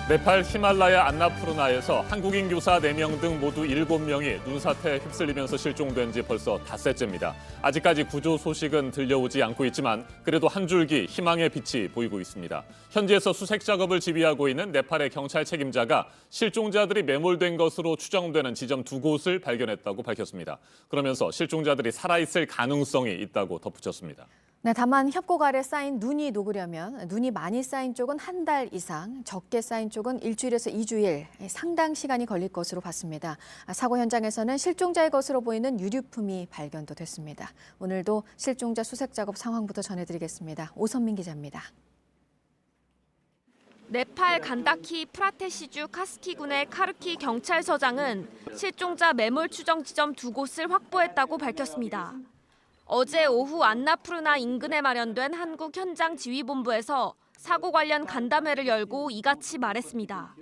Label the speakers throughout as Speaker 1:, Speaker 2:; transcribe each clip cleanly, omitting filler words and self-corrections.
Speaker 1: 네팔 히말라야 안나푸르나에서 한국인 교사 4명 등 모두 7명이 눈사태에 휩쓸리면서 실종된 지 벌써 닷새째입니다. 아직까지 구조 소식은 들려오지 않고 있지만 그래도 한 줄기 희망의 빛이 보이고 있습니다. 현지에서 수색 작업을 지휘하고 있는 네팔의 경찰 책임자가 실종자들이 매몰된 것으로 추정되는 지점 2곳을 발견했다고 밝혔습니다. 그러면서 실종자들이 살아있을 가능성이 있다고 덧붙였습니다.
Speaker 2: 네, 다만 협곡 아래 쌓인 눈이 녹으려면 눈이 많이 쌓인 쪽은 한 달 이상, 적게 쌓인 쪽은 일주일에서 2주일, 상당 시간이 걸릴 것으로 봤습니다. 사고 현장에서는 실종자의 것으로 보이는 유류품이 발견도 됐습니다. 오늘도 실종자 수색 작업 상황부터 전해드리겠습니다. 오선민 기자입니다.
Speaker 3: 네팔 간다키 프라테시주 카스키군의 카르키 경찰서장은 실종자 매몰 추정 지점 2곳을 확보했다고 밝혔습니다. 어제 오후 안나푸르나 인근에 마련된 한국 현장 지휘본부에서 사고 관련 간담회를 열고 이같이 말했습니다.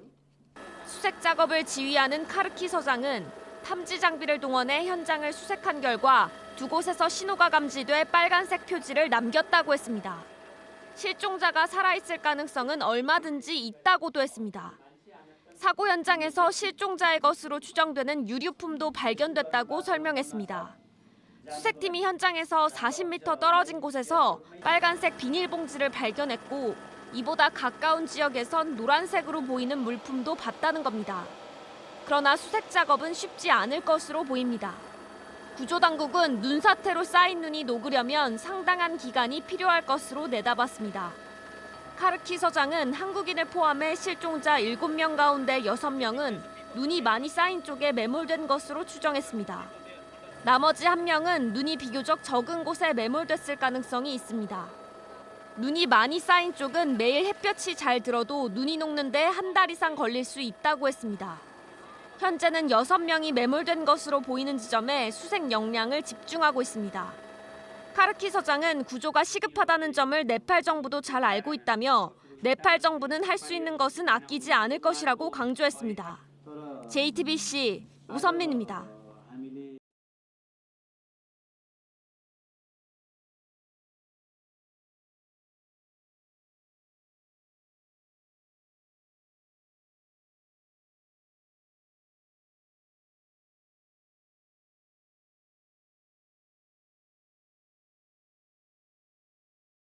Speaker 3: 수색 작업을 지휘하는 카르키 서장은 탐지 장비를 동원해 현장을 수색한 결과 2곳에서 신호가 감지돼 빨간색 표지를 남겼다고 했습니다. 실종자가 살아있을 가능성은 얼마든지 있다고도 했습니다. 사고 현장에서 실종자의 것으로 추정되는 유류품도 발견됐다고 설명했습니다. 수색팀이 현장에서 40m 떨어진 곳에서 빨간색 비닐봉지를 발견했고 이보다 가까운 지역에선 노란색으로 보이는 물품도 봤다는 겁니다. 그러나 수색 작업은 쉽지 않을 것으로 보입니다. 구조당국은 눈사태로 쌓인 눈이 녹으려면 상당한 기간이 필요할 것으로 내다봤습니다. 카르키 서장은 한국인을 포함해 실종자 7명 가운데 6명은 눈이 많이 쌓인 쪽에 매몰된 것으로 추정했습니다. 나머지 1명은 눈이 비교적 적은 곳에 매몰됐을 가능성이 있습니다. 눈이 많이 쌓인 쪽은 매일 햇볕이 잘 들어도 눈이 녹는데 한 달 이상 걸릴 수 있다고 했습니다. 현재는 6명이 매몰된 것으로 보이는 지점에 수색 역량을 집중하고 있습니다. 카르키 서장은 구조가 시급하다는 점을 네팔 정부도 잘 알고 있다며 네팔 정부는 할 수 있는 것은 아끼지 않을 것이라고 강조했습니다. JTBC 오선민입니다.